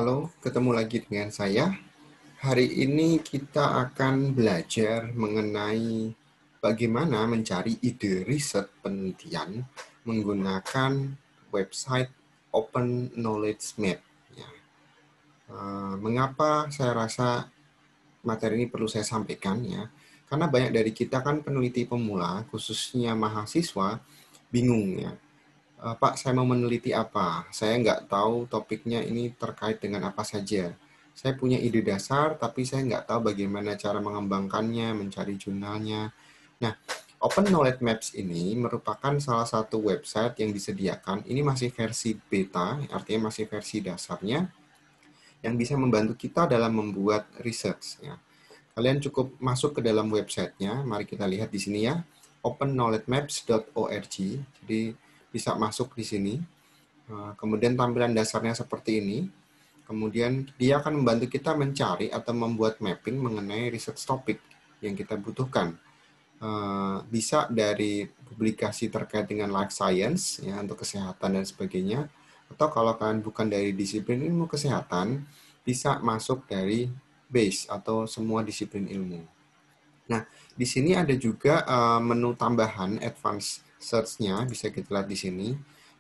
Halo, ketemu lagi dengan saya. Hari ini kita akan belajar mengenai bagaimana mencari ide riset penelitian menggunakan website Open Knowledge Map. Ya. Mengapa saya rasa materi ini perlu saya sampaikan ya? Karena banyak dari kita kan peneliti pemula, khususnya mahasiswa, bingung ya. Pak, saya mau meneliti apa? Saya nggak tahu topiknya ini terkait dengan apa saja. Saya punya ide dasar, tapi saya nggak tahu bagaimana cara mengembangkannya, mencari jurnalnya. Nah, Open Knowledge Maps ini merupakan salah satu website yang disediakan. Ini masih versi beta, artinya masih versi dasarnya, yang bisa membantu kita dalam membuat research. Ya. Kalian cukup masuk ke dalam websitenya. Mari kita lihat di sini ya, openknowledgemaps.org. Jadi bisa masuk di sini. Kemudian tampilan dasarnya seperti ini. Kemudian dia akan membantu kita mencari atau membuat mapping mengenai research topik yang kita butuhkan. Bisa dari publikasi terkait dengan life science ya untuk kesehatan dan sebagainya, atau kalau kalian bukan dari disiplin ilmu kesehatan, bisa masuk dari base atau semua disiplin ilmu. Nah, di sini ada juga menu tambahan advanced search-nya, bisa kita lihat di sini.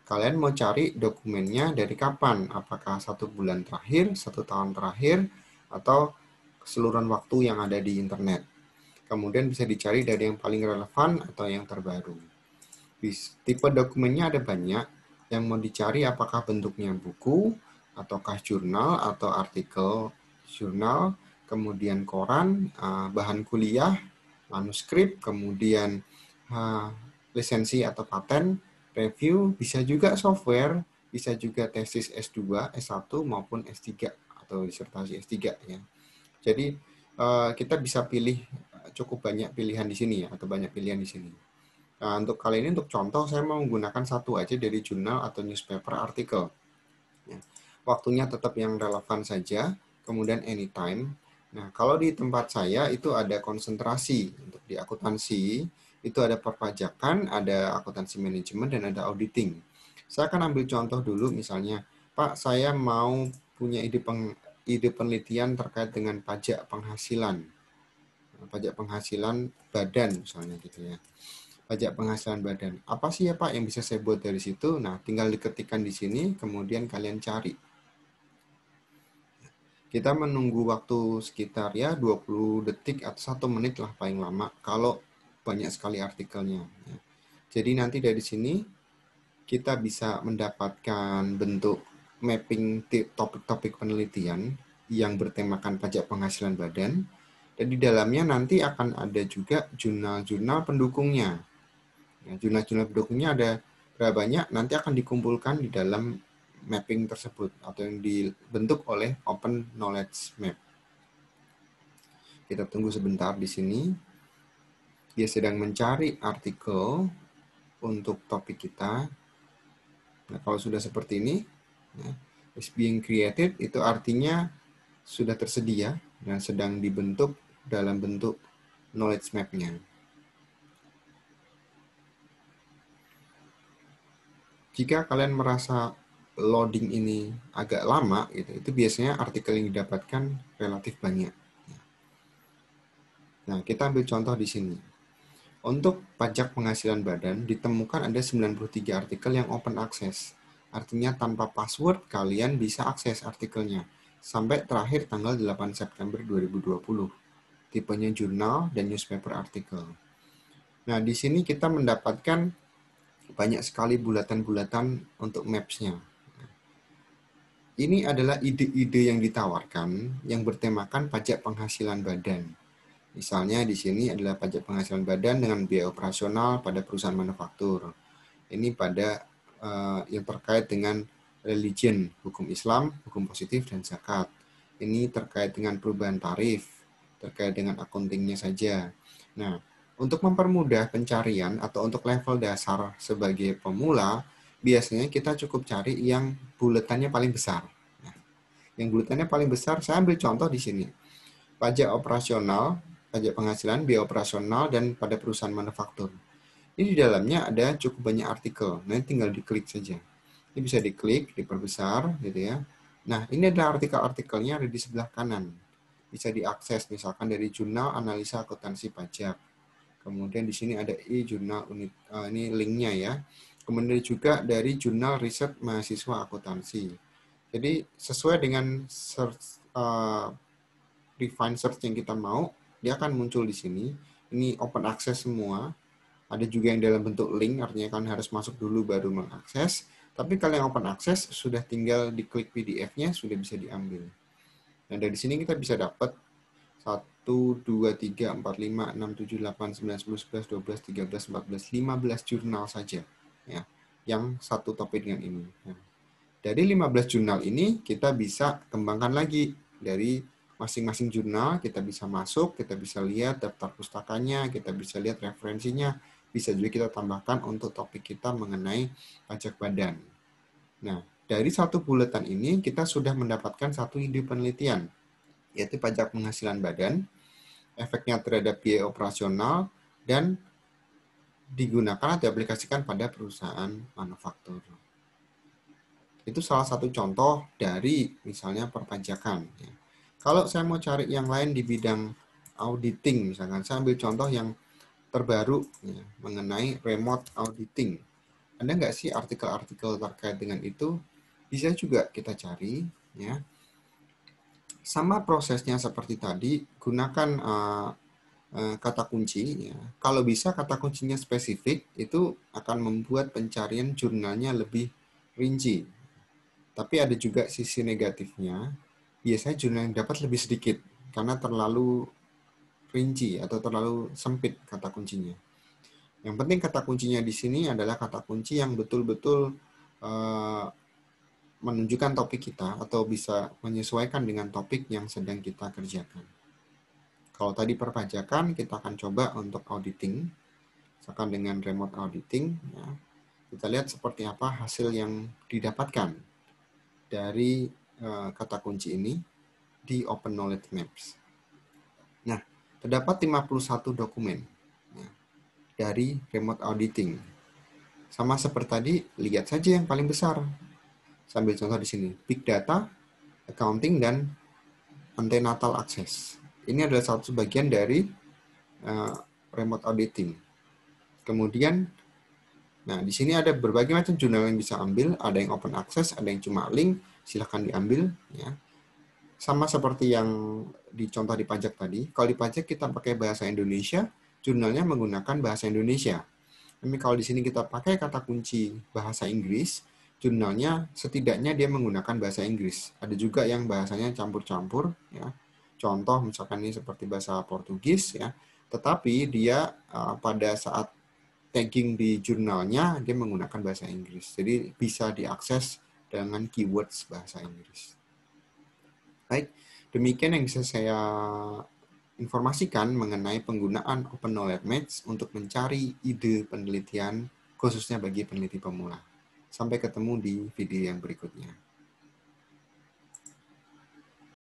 Kalian mau cari dokumennya dari kapan? Apakah 1 bulan terakhir, 1 tahun terakhir, atau keseluruhan waktu yang ada di internet. Kemudian bisa dicari dari yang paling relevan atau yang terbaru. Tipe dokumennya ada banyak. Yang mau dicari apakah bentuknya buku, ataukah jurnal atau artikel jurnal, kemudian koran, bahan kuliah, manuskrip, kemudian lisensi atau paten, review, bisa juga software, bisa juga tesis S2, S1 maupun S3 atau disertasi S3 ya. Jadi kita bisa pilih cukup banyak pilihan di sini ya, atau banyak pilihan di sini. Nah, untuk kali ini untuk contoh saya mau menggunakan satu aja dari jurnal atau newspaper artikel. Ya. Waktunya tetap yang relevan saja, kemudian anytime. Nah, kalau di tempat saya itu ada konsentrasi. Untuk di akuntansi, itu ada perpajakan, ada akuntansi manajemen, dan ada auditing. Saya akan ambil contoh dulu misalnya, Pak, saya mau punya ide penelitian terkait dengan pajak penghasilan. Pajak penghasilan badan misalnya gitu ya. Pajak penghasilan badan. Apa sih ya Pak yang bisa saya buat dari situ? Nah, tinggal diketikkan di sini, kemudian kalian cari. Kita menunggu waktu sekitar ya 20 detik atau 1 menit lah paling lama kalau banyak sekali artikelnya. Jadi nanti dari sini kita bisa mendapatkan bentuk mapping topik-topik penelitian yang bertemakan pajak penghasilan badan. Dan di dalamnya nanti akan ada juga jurnal-jurnal pendukungnya. Ya, jurnal-jurnal pendukungnya ada berapa banyak, nanti akan dikumpulkan di dalam mapping tersebut atau yang dibentuk oleh Open Knowledge Map. Kita tunggu sebentar di sini. Dia sedang mencari artikel untuk topik kita. Nah, kalau sudah seperti ini, ya, is being created, itu artinya sudah tersedia dan sedang dibentuk dalam bentuk knowledge map-nya. Jika kalian merasa loading ini agak lama, itu biasanya artikel yang didapatkan relatif banyak. Nah, kita ambil contoh di sini. Untuk pajak penghasilan badan, ditemukan ada 93 artikel yang open access. Artinya tanpa password, kalian bisa akses artikelnya. Sampai terakhir tanggal 8 September 2020. Tipenya jurnal dan newspaper artikel. Nah, di sini kita mendapatkan banyak sekali bulatan-bulatan untuk maps-nya. Ini adalah ide-ide yang ditawarkan yang bertemakan pajak penghasilan badan. Misalnya di sini adalah pajak penghasilan badan dengan biaya operasional pada perusahaan manufaktur. Ini pada yang terkait dengan religion, hukum Islam, hukum positif, dan zakat. Ini terkait dengan perubahan tarif, terkait dengan accounting-nya saja. Nah, untuk mempermudah pencarian atau untuk level dasar sebagai pemula, biasanya kita cukup cari yang buletannya paling besar. Nah, yang buletannya paling besar, saya ambil contoh di sini. Pajak operasional, pajak penghasilan, biaya operasional, dan pada perusahaan manufaktur. Ini di dalamnya ada cukup banyak artikel. Nah, tinggal diklik saja. Ini bisa diklik, diperbesar, gitu ya. Nah, ini adalah artikel-artikelnya ada di sebelah kanan. Bisa diakses misalkan dari Jurnal Analisa Akuntansi Pajak. Kemudian di sini ada jurnal unit, ini linknya ya. Kemudian juga dari Jurnal Riset Mahasiswa Akuntansi. Jadi sesuai dengan search, refine search yang kita mau, dia akan muncul di sini. Ini open access semua. Ada juga yang dalam bentuk link, artinya kan harus masuk dulu baru mengakses. Tapi kalau yang open access, sudah tinggal diklik PDF-nya, sudah bisa diambil. Nah, dari sini kita bisa dapat 1, 2, 3, 4, 5, 6, 7, 8, 9, 10, 11, 12, 13, 14, 15 jurnal saja. Ya, yang satu topik dengan ini. Nah, dari 15 jurnal ini, kita bisa kembangkan lagi. Dari masing-masing jurnal, kita bisa masuk, kita bisa lihat daftar pustakanya, kita bisa lihat referensinya, bisa juga kita tambahkan untuk topik kita mengenai pajak badan. Nah, dari satu buletan ini kita sudah mendapatkan satu ide penelitian, yaitu pajak penghasilan badan, efeknya terhadap biaya operasional, dan digunakan atau diaplikasikan pada perusahaan manufaktur. Itu salah satu contoh dari misalnya perpajakan. Kalau saya mau cari yang lain di bidang auditing, misalkan saya ambil contoh yang terbaru ya, mengenai remote auditing. Ada nggak sih artikel-artikel terkait dengan itu? Bisa juga kita cari. Ya. Sama prosesnya seperti tadi, gunakan kata kunci. Ya. Kalau bisa kata kuncinya spesifik, itu akan membuat pencarian jurnalnya lebih rinci. Tapi ada juga sisi negatifnya. Biasanya jurnal yang dapat lebih sedikit karena terlalu rinci atau terlalu sempit kata kuncinya. Yang penting kata kuncinya di sini adalah kata kunci yang betul-betul menunjukkan topik kita atau bisa menyesuaikan dengan topik yang sedang kita kerjakan. Kalau tadi perpajakan, kita akan coba untuk auditing. Misalkan dengan remote auditing, ya, kita lihat seperti apa hasil yang didapatkan dari kata kunci ini di Open Knowledge Maps. Nah, terdapat 51 dokumen ya, dari remote auditing. Sama seperti tadi, lihat saja yang paling besar. Sambil contoh di sini, Big Data, Accounting, dan Antenatal Access. Ini adalah satu bagian dari remote auditing. Kemudian, nah di sini ada berbagai macam jurnal yang bisa ambil. Ada yang open access, ada yang cuma link. Silahkan diambil. Ya. Sama seperti yang dicontoh di pajak tadi. Kalau di pajak kita pakai bahasa Indonesia, jurnalnya menggunakan bahasa Indonesia. Tapi kalau di sini kita pakai kata kunci bahasa Inggris, jurnalnya setidaknya dia menggunakan bahasa Inggris. Ada juga yang bahasanya campur-campur, ya. Contoh misalkan ini seperti bahasa Portugis, ya. Tetapi dia pada saat tagging di jurnalnya dia menggunakan bahasa Inggris. Jadi bisa diakses dengan keywords bahasa Inggris. Baik, demikian yang bisa saya informasikan mengenai penggunaan Open Knowledge Maps untuk mencari ide penelitian khususnya bagi peneliti pemula. Sampai ketemu di video yang berikutnya.